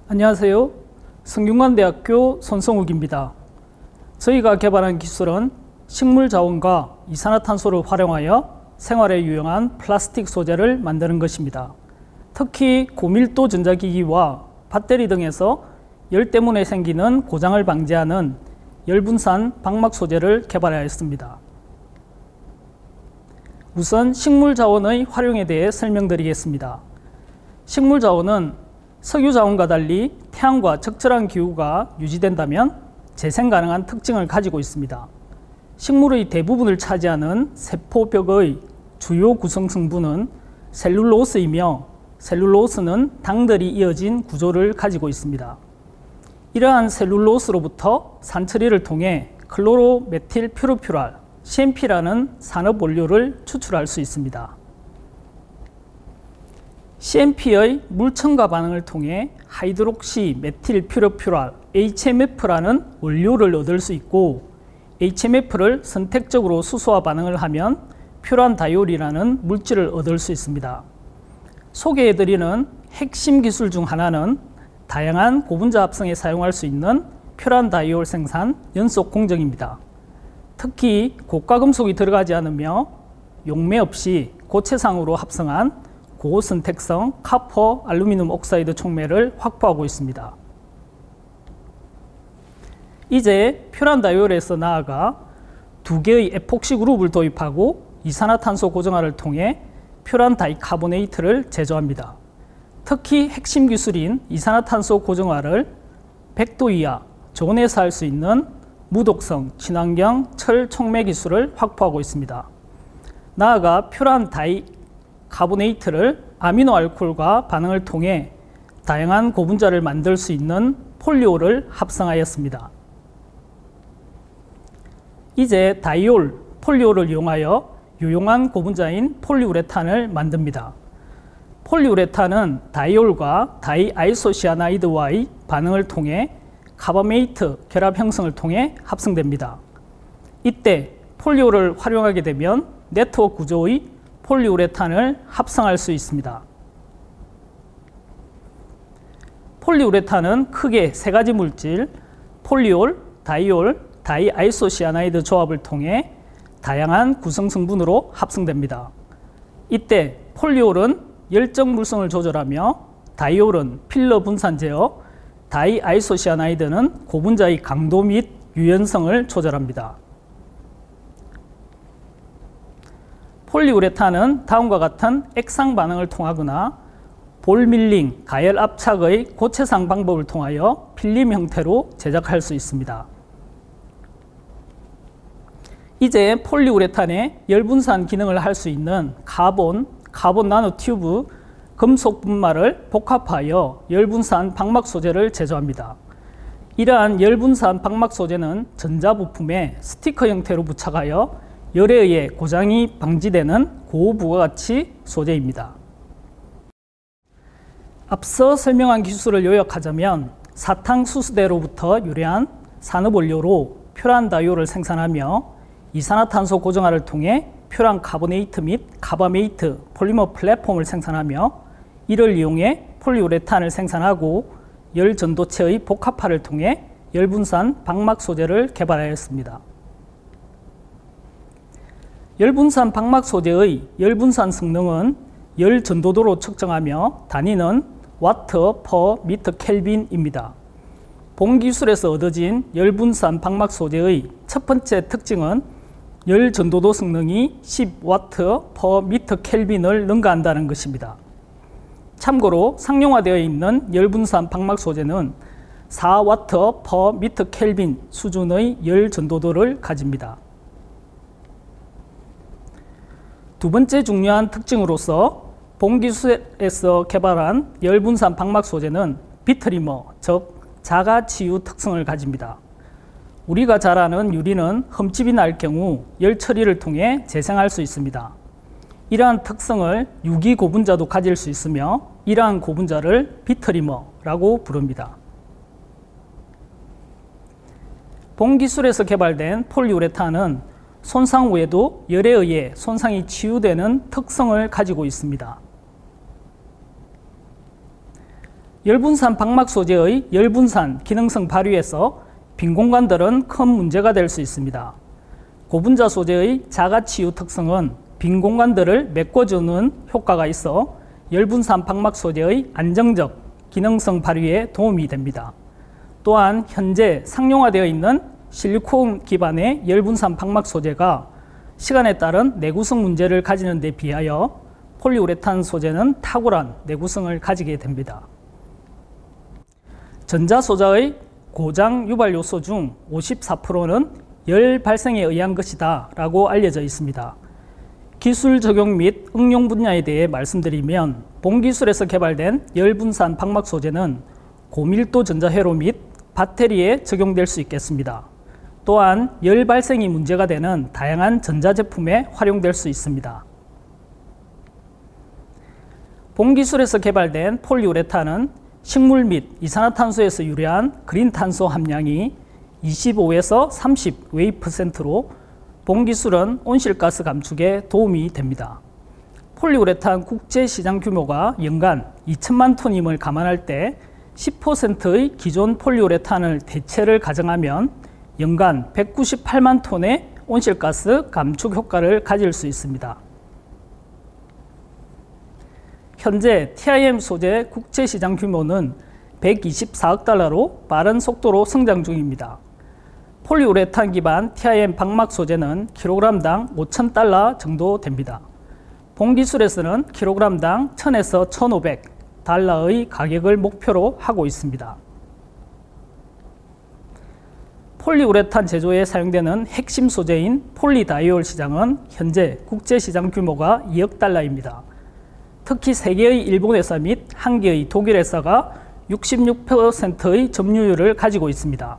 안녕하세요. 성균관대학교 손성욱입니다. 저희가 개발한 기술은 식물자원과 이산화탄소를 활용하여 생활에 유용한 플라스틱 소재를 만드는 것입니다. 특히 고밀도 전자기기와 배터리 등에서 열 때문에 생기는 고장을 방지하는 열분산 방막 소재를 개발하였습니다. 우선 식물자원의 활용에 대해 설명드리겠습니다. 식물자원은 석유자원과 달리 태양과 적절한 기후가 유지된다면 재생 가능한 특징을 가지고 있습니다. 식물의 대부분을 차지하는 세포벽의 주요 구성 성분은 셀룰로스이며 셀룰로스는 당들이 이어진 구조를 가지고 있습니다. 이러한 셀룰로스로부터 산처리를 통해 클로로메틸퓨르퓨랄, CMP라는 산업 원료를 추출할 수 있습니다. CMP의 물첨가 반응을 통해 하이드록시 메틸퓨르퓨랄 HMF라는 원료를 얻을 수 있고, HMF를 선택적으로 수소화 반응을 하면 퓨란다이올이라는 물질을 얻을 수 있습니다. 소개해드리는 핵심 기술 중 하나는 다양한 고분자 합성에 사용할 수 있는 퓨란다이올 생산 연속 공정입니다. 특히 고가금속이 들어가지 않으며 용매 없이 고체상으로 합성한 고선택성 카퍼 알루미늄 옥사이드 촉매를 확보하고 있습니다. 이제 퓨란다이올에서 나아가 두 개의 에폭시 그룹을 도입하고 이산화탄소 고정화를 통해 퓨란다이카보네이트를 제조합니다. 특히 핵심 기술인 이산화탄소 고정화를 100도 이하 저온에서 할 수 있는 무독성 친환경 철 촉매 기술을 확보하고 있습니다. 나아가 퓨란다이카보네이트를 아미노알코올과 반응을 통해 다양한 고분자를 만들 수 있는 폴리올을 합성하였습니다. 이제 다이올, 폴리올을 이용하여 유용한 고분자인 폴리우레탄을 만듭니다. 폴리우레탄은 다이올과 다이아이소시아나이드와의 반응을 통해 카바메이트 결합 형성을 통해 합성됩니다. 이때 폴리올을 활용하게 되면 네트워크 구조의 폴리우레탄을 합성할 수 있습니다. 폴리우레탄은 크게 세 가지 물질, 폴리올, 다이올, 다이아이소시아나이드 조합을 통해 다양한 구성 성분으로 합성됩니다. 이때 폴리올은 열적 물성을 조절하며 다이올은 필러 분산 제어, 다이아이소시아나이드는 고분자의 강도 및 유연성을 조절합니다. 폴리우레탄은 다음과 같은 액상 반응을 통하거나 볼밀링, 가열 압착의 고체상 방법을 통하여 필름 형태로 제작할 수 있습니다. 이제 폴리우레탄의 열분산 기능을 할 수 있는 카본 나노튜브, 금속 분말을 복합하여 열분산 방막 소재를 제조합니다. 이러한 열분산 방막 소재는 전자부품에 스티커 형태로 부착하여 열에 의해 고장이 방지되는 고부가가치 소재입니다. 앞서 설명한 기술을 요약하자면 사탕수수대로부터 유래한 산업원료로 퓨란다이올을 생산하며 이산화탄소 고정화를 통해 퓨란카보네이트 및 카바메이트 폴리머 플랫폼을 생산하며 이를 이용해 폴리우레탄을 생산하고 열전도체의 복합화를 통해 열분산 방막 소재를 개발하였습니다. 열분산 방막 소재의 열분산 성능은 열전도도로 측정하며 단위는 와트 퍼 미터 켈빈입니다. 본 기술에서 얻어진 열분산 방막 소재의 첫 번째 특징은 열전도도 성능이 10W per 미터 켈빈을 능가한다는 것입니다. 참고로 상용화되어 있는 열분산 방막 소재는 4W per 미터 켈빈 수준의 열전도도를 가집니다. 두 번째 중요한 특징으로서 본 기술에서 개발한 열분산 방막 소재는 비트리머, 즉 자가치유 특성을 가집니다. 우리가 잘 아는 유리는 흠집이 날 경우 열 처리를 통해 재생할 수 있습니다. 이러한 특성을 유기 고분자도 가질 수 있으며 이러한 고분자를 비트리머라고 부릅니다. 본 기술에서 개발된 폴리우레탄은 손상 후에도 열에 의해 손상이 치유되는 특성을 가지고 있습니다. 열분산 방막 소재의 열분산 기능성 발휘에서 빈 공간들은 큰 문제가 될 수 있습니다. 고분자 소재의 자가치유 특성은 빈 공간들을 메꿔주는 효과가 있어 열분산 방막 소재의 안정적 기능성 발휘에 도움이 됩니다. 또한 현재 상용화되어 있는 실리콘 기반의 열분산 방막 소재가 시간에 따른 내구성 문제를 가지는 데 비하여 폴리우레탄 소재는 탁월한 내구성을 가지게 됩니다. 전자소자의 고장 유발 요소 중 54%는 열 발생에 의한 것이다 라고 알려져 있습니다. 기술 적용 및 응용 분야에 대해 말씀드리면 본기술에서 개발된 열분산 방막 소재는 고밀도 전자회로 및 배터리에 적용될 수 있겠습니다. 또한 열 발생이 문제가 되는 다양한 전자제품에 활용될 수 있습니다. 본기술에서 개발된 폴리우레탄은 식물 및 이산화탄소에서 유래한 그린탄소 함량이 25에서 30 웨이퍼센트로 본기술은 온실가스 감축에 도움이 됩니다. 폴리우레탄 국제시장 규모가 연간 2천만 톤임을 감안할 때 10%의 기존 폴리우레탄을 대체를 가정하면 연간 198만 톤의 온실가스 감축 효과를 가질 수 있습니다. 현재 TIM 소재 국제시장 규모는 124억 달러로 빠른 속도로 성장 중입니다. 폴리우레탄 기반 TIM 방막 소재는 킬로그램당 5,000달러 정도 됩니다. 본기술에서는 킬로그램당 1,000에서 1,500달러의 가격을 목표로 하고 있습니다. 폴리우레탄 제조에 사용되는 핵심 소재인 폴리다이올 시장은 현재 국제시장 규모가 2억 달러입니다. 특히 3개의 일본 회사 및 1개의 독일 회사가 66%의 점유율을 가지고 있습니다.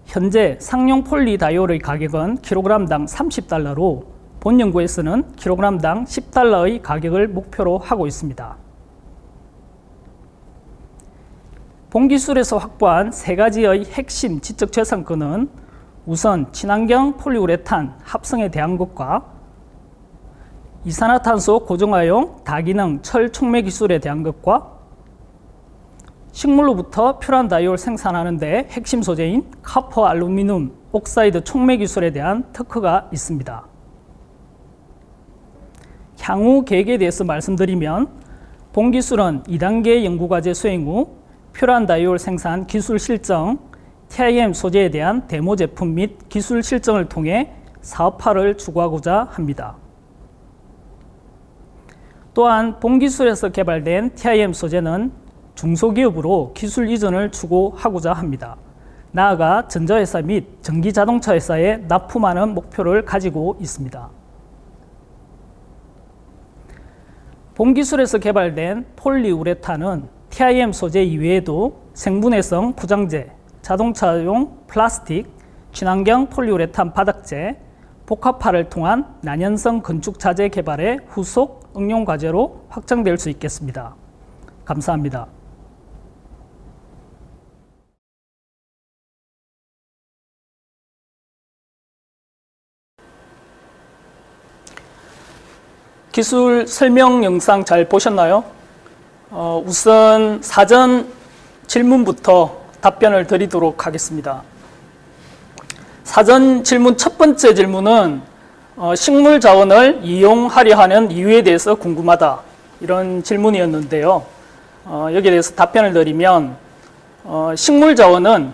현재 상용 폴리다이올의 가격은 킬로그램당 30달러로 본 연구에서는 킬로그램당 10달러의 가격을 목표로 하고 있습니다. 본기술에서 확보한 3가지의 핵심 지적재산권은 우선 친환경 폴리우레탄 합성에 대한 것과 이산화탄소 고정화용 다기능 철 촉매 기술에 대한 것과 식물로부터 퓨란 다이올 생산하는 데 핵심 소재인 카퍼 알루미늄 옥사이드 촉매 기술에 대한 특허가 있습니다. 향후 계획에 대해서 말씀드리면 본기술은 2단계 연구과제 수행 후 퓨란 다이올 생산 기술 실정, TIM 소재에 대한 데모 제품 및 기술 실정을 통해 사업화를 추구하고자 합니다. 또한 본기술에서 개발된 TIM 소재는 중소기업으로 기술 이전을 추구하고자 합니다. 나아가 전자회사 및 전기자동차 회사에 납품하는 목표를 가지고 있습니다. 본기술에서 개발된 폴리우레탄은 TIM 소재 이외에도 생분해성 포장재, 자동차용 플라스틱, 친환경 폴리우레탄 바닥재, 복합화를 통한 난연성 건축자재 개발의 후속 응용 과제로 확장될 수 있겠습니다. 감사합니다. 기술 설명 영상 잘 보셨나요? 우선 사전 질문부터 답변을 드리도록 하겠습니다. 사전 질문 첫 번째 질문은 식물 자원을 이용하려 하는 이유에 대해서 궁금하다, 이런 질문이었는데요. 여기에 대해서 답변을 드리면 식물 자원은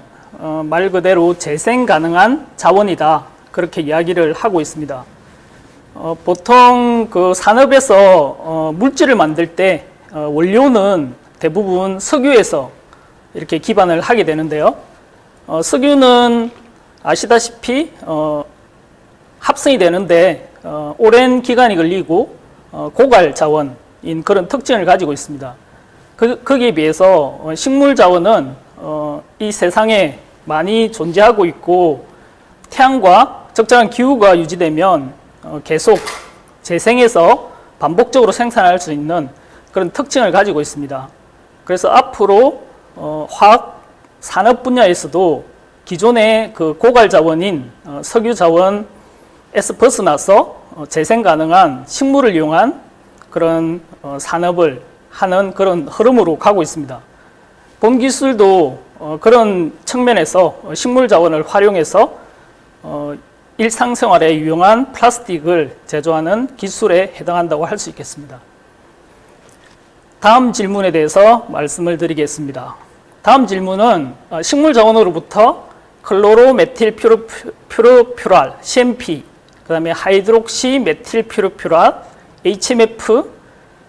말 그대로 재생 가능한 자원이다, 그렇게 이야기를 하고 있습니다. 보통 그 산업에서 물질을 만들 때 원료는 대부분 석유에서 이렇게 기반을 하게 되는데요. 석유는 아시다시피 합성이 되는데 오랜 기간이 걸리고 고갈 자원인 그런 특징을 가지고 있습니다. 거기에 비해서 식물 자원은 이 세상에 많이 존재하고 있고 태양과 적절한 기후가 유지되면 계속 재생해서 반복적으로 생산할 수 있는 그런 특징을 가지고 있습니다. 그래서 앞으로 화학 산업 분야에서도 기존의 그 고갈 자원인 석유 자원에서 벗어나서 재생 가능한 식물을 이용한 그런 산업을 하는 그런 흐름으로 가고 있습니다. 본 기술도 그런 측면에서 식물 자원을 활용해서 일상생활에 유용한 플라스틱을 제조하는 기술에 해당한다고 할 수 있겠습니다. 다음 질문에 대해서 말씀을 드리겠습니다. 다음 질문은 식물 자원으로부터 클로로메틸 퓨르퓨랄 CMP, 그 다음에 하이드록시 메틸 퓨르퓨랄 HMF,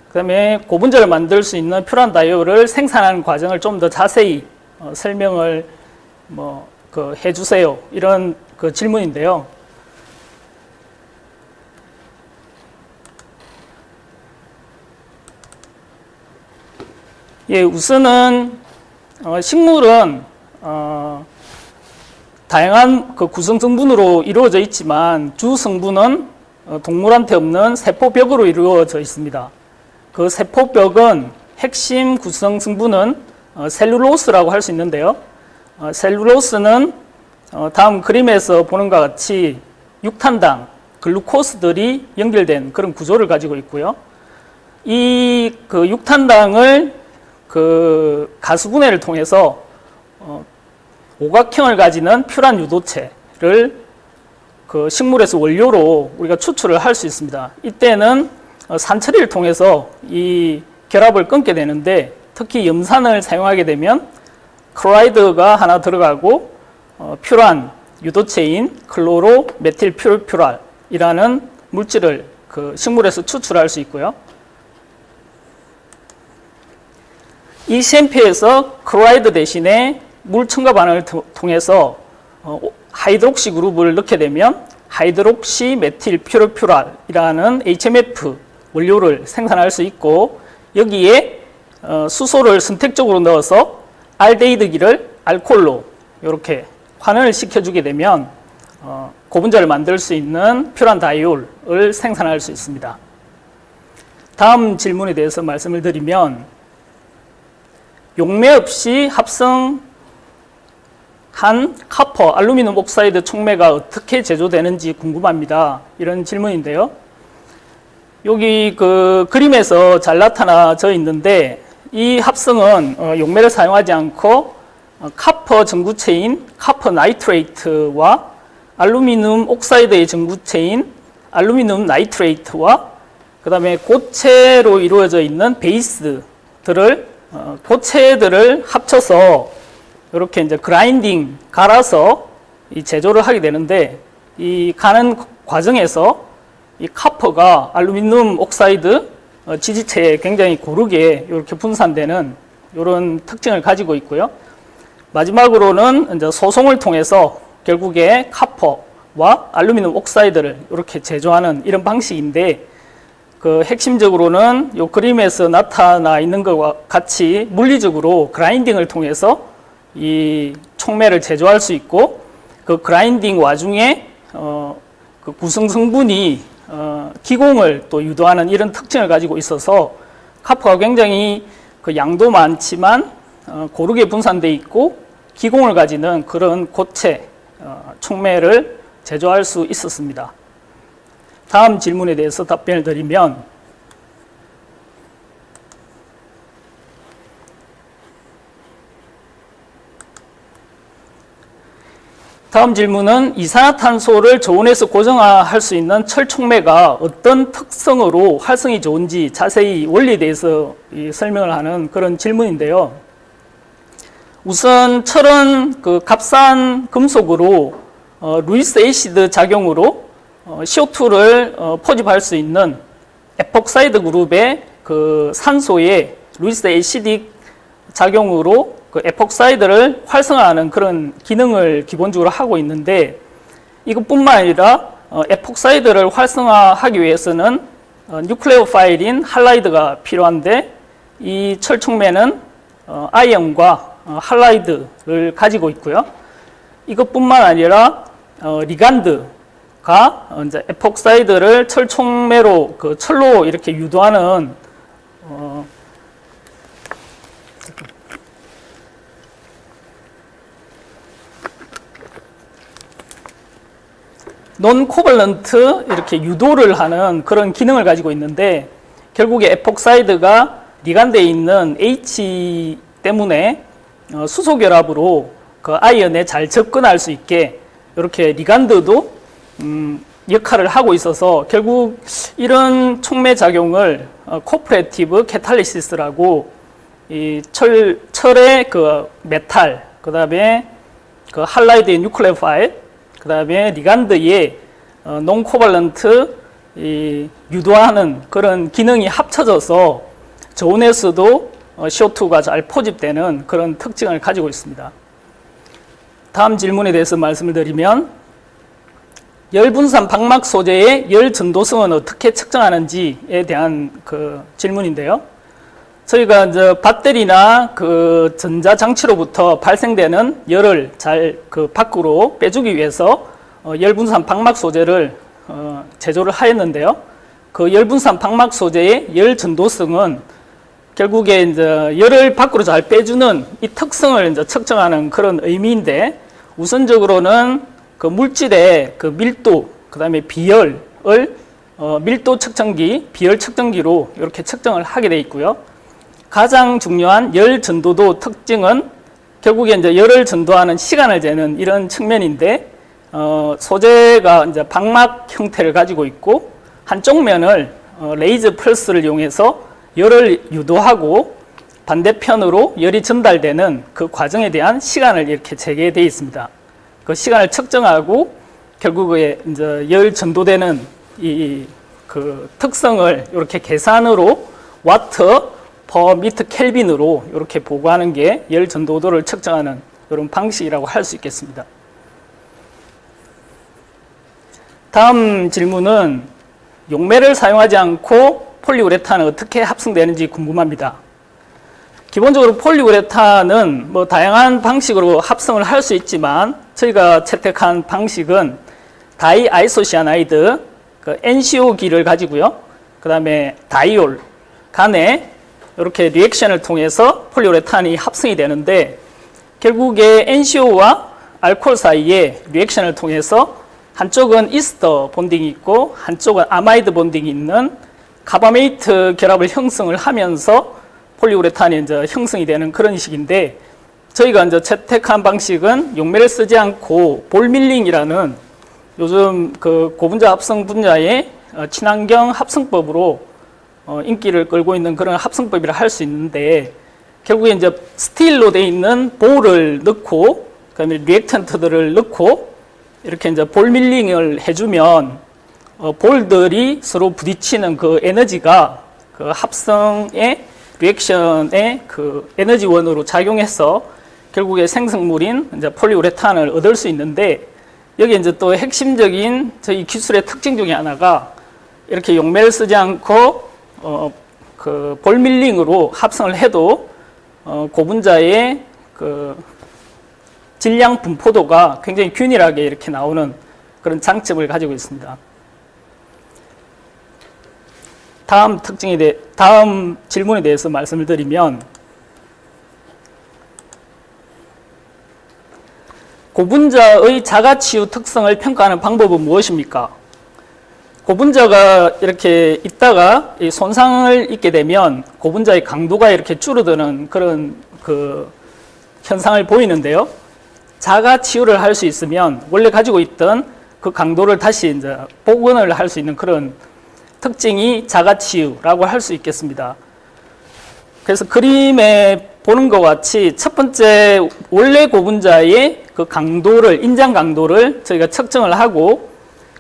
그 다음에 고분자를 만들 수 있는 퓨란 다이올을 생산하는 과정을 좀 더 자세히 설명을 해주세요. 이런 질문인데요. 예, 우선은 식물은 다양한 구성 성분으로 이루어져 있지만 주 성분은 동물한테 없는 세포벽으로 이루어져 있습니다. 그 세포벽은 핵심 구성 성분은 셀룰로스라고 할 수 있는데요. 셀룰로스는 다음 그림에서 보는 것과 같이 육탄당, 글루코스들이 연결된 그런 구조를 가지고 있고요. 이 육탄당을 가수분해를 통해서 오각형을 가지는 퓨란 유도체를 식물에서 원료로 우리가 추출을 할 수 있습니다. 이때는 산처리를 통해서 이 결합을 끊게 되는데, 특히 염산을 사용하게 되면 클로라이드가 하나 들어가고 퓨란 유도체인 클로로 메틸 퓨르퓨랄이라는 물질을 식물에서 추출할 수 있고요. 이 CMP에서 클로라이드 대신에 물 첨가 반응을 통해서 하이드록시 그룹을 넣게 되면 하이드록시 메틸 퓨르퓨랄이라는 HMF 원료를 생산할 수 있고, 여기에 수소를 선택적으로 넣어서 알데히드기를 알코올로 이렇게 환원을 시켜주게 되면 고분자를 만들 수 있는 퓨란 다이올을 생산할 수 있습니다. 다음 질문에 대해서 말씀을 드리면, 용매 없이 합성한 카퍼, 알루미늄 옥사이드 촉매가 어떻게 제조되는지 궁금합니다. 이런 질문인데요. 여기 그림에서 잘 나타나져 있는데, 이 합성은 용매를 사용하지 않고 카퍼 전구체인 카퍼 나이트레이트와 알루미늄 옥사이드의 전구체인 알루미늄 나이트레이트와 그 다음에 고체로 이루어져 있는 베이스들을 고체들을 합쳐서 이렇게 이제 그라인딩 갈아서 이 제조를 하게 되는데, 이 가는 과정에서 이 카퍼가 알루미늄 옥사이드 지지체에 굉장히 고르게 이렇게 분산되는 이런 특징을 가지고 있고요. 마지막으로는 이제 소송을 통해서 결국에 카퍼와 알루미늄 옥사이드를 이렇게 제조하는 이런 방식인데, 핵심적으로는 이 그림에서 나타나 있는 것과 같이 물리적으로 그라인딩을 통해서 이 촉매를 제조할 수 있고, 그 그라인딩 와중에 그 구성 성분이 기공을 또 유도하는 이런 특징을 가지고 있어서 카퍼가 굉장히 양도 많지만 고르게 분산되어 있고 기공을 가지는 그런 고체 촉매를 제조할 수 있었습니다. 다음 질문에 대해서 답변을 드리면, 다음 질문은 이산화탄소를 저온에서 고정화할 수 있는 철촉매가 어떤 특성으로 활성이 좋은지 자세히 원리에 대해서 설명을 하는 그런 질문인데요. 우선 철은 값싼 금속으로 루이스 애시드 작용으로 CO2를 포집할 수 있는 에폭사이드 그룹의 산소의 루이스 애시딕 작용으로 에폭사이드를 활성화하는 그런 기능을 기본적으로 하고 있는데, 이것뿐만 아니라 에폭사이드를 활성화하기 위해서는 뉴클레오파일인 할라이드가 필요한데, 이 철촉매는 아이언과 할라이드를 가지고 있고요. 이것뿐만 아니라 리간드가 이제 에폭사이드를 철촉매로 철로 이렇게 유도하는 논 코벌런트 이렇게 유도를 하는 그런 기능을 가지고 있는데, 결국에 에폭사이드가 리간드에 있는 H 때문에 수소 결합으로 그 아이언에 잘 접근할 수 있게 이렇게 리간드도 역할을 하고 있어서 결국 이런 촉매 작용을 코퍼레티브 캐탈리시스라고 이 철의 그 메탈, 그 다음에 그 할라이드의 뉴클레오파일, 그 다음에 리간드의 논코발런트 유도하는 그런 기능이 합쳐져서 저온에서도 CO2가 잘 포집되는 그런 특징을 가지고 있습니다. 다음 질문에 대해서 말씀을 드리면 열분산 방막 소재의 열 전도성은 어떻게 측정하는지에 대한 그 질문인데요. 저희가 이제 배터리나 그 전자장치로부터 발생되는 열을 잘 그 밖으로 빼주기 위해서 열분산 방막 소재를 제조를 하였는데요. 그 열분산 방막 소재의 열 전도성은 결국에 이제 열을 밖으로 잘 빼주는 이 특성을 이제 측정하는 그런 의미인데, 우선적으로는 그 물질의 그 밀도, 그 다음에 비열을 밀도 측정기, 비열 측정기로 이렇게 측정을 하게 되어 있고요. 가장 중요한 열 전도도 특징은 결국에 이제 열을 전도하는 시간을 재는 이런 측면인데, 소재가 이제 방막 형태를 가지고 있고 한쪽 면을 레이저 펄스를 이용해서 열을 유도하고 반대편으로 열이 전달되는 그 과정에 대한 시간을 이렇게 재개되어 있습니다. 그 시간을 측정하고 결국에 이제 열 전도되는 그 특성을 이렇게 계산으로 와트 퍼 미터 켈빈으로 이렇게 보고하는 게 열 전도도를 측정하는 이런 방식이라고 할 수 있겠습니다. 다음 질문은 용매를 사용하지 않고 폴리우레탄은 어떻게 합성되는지 궁금합니다. 기본적으로 폴리우레탄은 뭐 다양한 방식으로 합성을 할 수 있지만 저희가 채택한 방식은 다이아이소시아나이드 그 NCO기를 가지고요. 그 다음에 다이올 간에 이렇게 리액션을 통해서 폴리우레탄이 합성이 되는데, 결국에 NCO와 알코올 사이에 리액션을 통해서 한쪽은 이스터 본딩이 있고 한쪽은 아마이드 본딩이 있는 카바메이트 결합을 형성을 하면서 폴리우레탄이 이제 형성이 되는 그런 식인데, 저희가 이제 채택한 방식은 용매를 쓰지 않고 볼밀링이라는 요즘 그 고분자 합성 분야의 친환경 합성법으로 인기를 끌고 있는 그런 합성법이라 할 수 있는데, 결국에 이제 스틸로 되어 있는 볼을 넣고 그다음에 리액턴트들을 넣고 이렇게 이제 볼밀링을 해주면 볼들이 서로 부딪히는 그 에너지가 그 합성의 리액션의 그 에너지원으로 작용해서 결국에 생성물인 이제 폴리우레탄을 얻을 수 있는데, 여기 이제 또 핵심적인 저희 기술의 특징 중에 하나가 이렇게 용매를 쓰지 않고 그 볼밀링으로 합성을 해도 고분자의 그 질량 분포도가 굉장히 균일하게 이렇게 나오는 그런 장점을 가지고 있습니다. 다음 질문에 대해서 말씀을 드리면, 고분자의 자가치유 특성을 평가하는 방법은 무엇입니까? 고분자가 이렇게 있다가 손상을 입게 되면 고분자의 강도가 이렇게 줄어드는 그런 그 현상을 보이는데요. 자가치유를 할 수 있으면 원래 가지고 있던 그 강도를 다시 이제 복원을 할 수 있는 그런 특징이 자가치유라고 할 수 있겠습니다. 그래서 그림에 보는 것 같이 첫 번째 원래 고분자의 그 강도를, 인장 강도를 저희가 측정을 하고,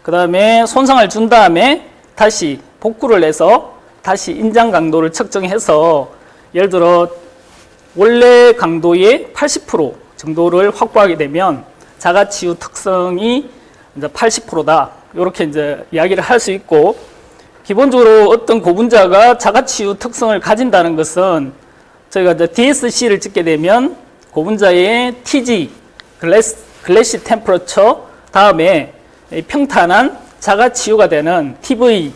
그 다음에 손상을 준 다음에 다시 복구를 해서 다시 인장 강도를 측정해서 예를 들어 원래 강도의 80% 정도를 확보하게 되면 자가치유 특성이 이제 80%다. 이렇게 이제 이야기를 할 수 있고, 기본적으로 어떤 고분자가 자가치유 특성을 가진다는 것은 저희가 이제 DSC를 찍게 되면 고분자의 TG, 글래시 템퍼러처 다음에 평탄한 자가치유가 되는 TV,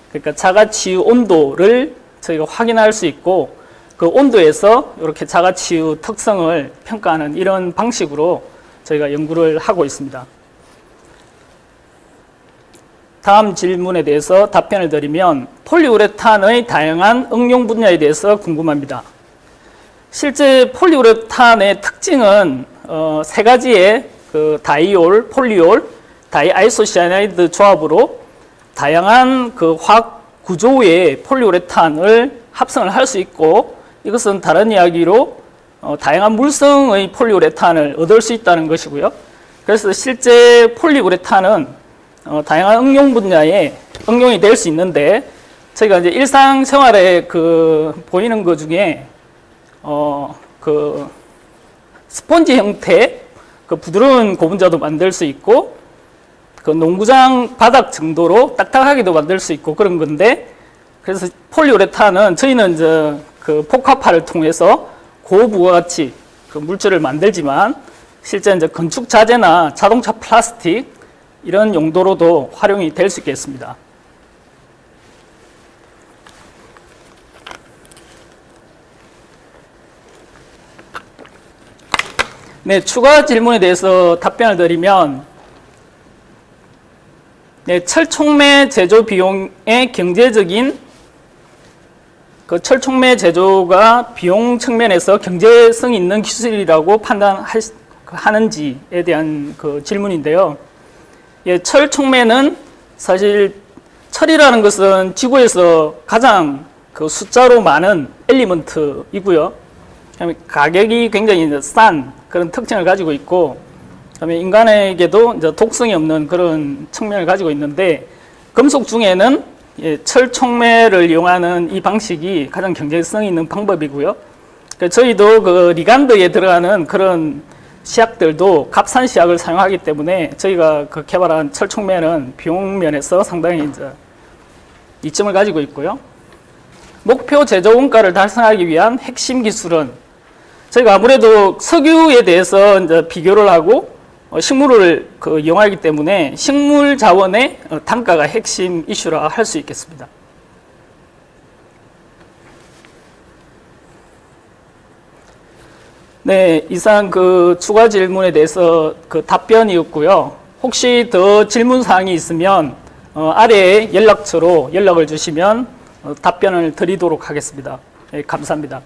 그러니까 자가치유 온도를 저희가 확인할 수 있고, 그 온도에서 이렇게 자가치유 특성을 평가하는 이런 방식으로 저희가 연구를 하고 있습니다. 다음 질문에 대해서 답변을 드리면, 폴리우레탄의 다양한 응용 분야에 대해서 궁금합니다. 실제 폴리우레탄의 특징은 세 가지의 그 다이올, 폴리올, 다이아이소시아나이드 조합으로 다양한 그 화학 구조의 폴리우레탄을 합성을 할 수 있고, 이것은 다른 이야기로 다양한 물성의 폴리우레탄을 얻을 수 있다는 것이고요. 그래서 실제 폴리우레탄은 다양한 응용 분야에 응용이 될 수 있는데, 저희가 이제 일상생활에 보이는 것 중에 스펀지 형태 부드러운 고분자도 만들 수 있고, 농구장 바닥 정도로 딱딱하게도 만들 수 있고 그런 건데, 그래서 폴리우레탄은 저희는 이제 폭화파를 통해서 고부와 같이 물질을 만들지만, 실제 이제 건축 자재나 자동차 플라스틱 이런 용도로도 활용이 될 수 있겠습니다. 네, 추가 질문에 대해서 답변을 드리면, 네, 철촉매 제조 비용의 경제적인 철촉매 제조가 비용 측면에서 경제성 있는 기술이라고 판단하는지에 대한 질문인데요. 예, 철촉매는 사실 철이라는 것은 지구에서 가장 숫자로 많은 엘리먼트이고요. 가격이 굉장히 싼 그런 특징을 가지고 있고, 그다음에 인간에게도 이제 독성이 없는 그런 측면을 가지고 있는데, 금속 중에는 철촉매를 이용하는 이 방식이 가장 경제성 있는 방법이고요. 저희도 리간드에 들어가는 그런 시약들도 값싼 시약을 사용하기 때문에 저희가 개발한 철촉매는 비용 면에서 상당히 이제 이점을 가지고 있고요. 목표 제조 원가를 달성하기 위한 핵심 기술은, 저희가 아무래도 석유에 대해서 이제 비교를 하고 식물을 이용하기 때문에 식물 자원의 단가가 핵심 이슈라 할 수 있겠습니다. 네, 이상 추가 질문에 대해서 답변이었고요. 혹시 더 질문 사항이 있으면 아래에 연락처로 연락을 주시면 답변을 드리도록 하겠습니다. 네, 감사합니다.